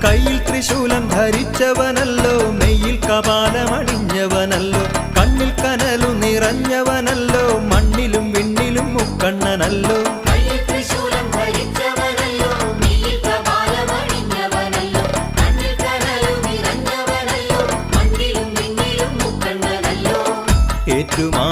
കയ്യിൽ ത്രിശൂലം ധരിച്ചവനല്ലോ, നെയ്യിൽ കപാലമണിഞ്ഞവനല്ലോ, കണ്ണിൽ കനലു നിറഞ്ഞവനല്ലോ, മണ്ണിലും വിണ്ണിലും മുക്കണ്ണനല്ലോ. ഏറ്റുമാ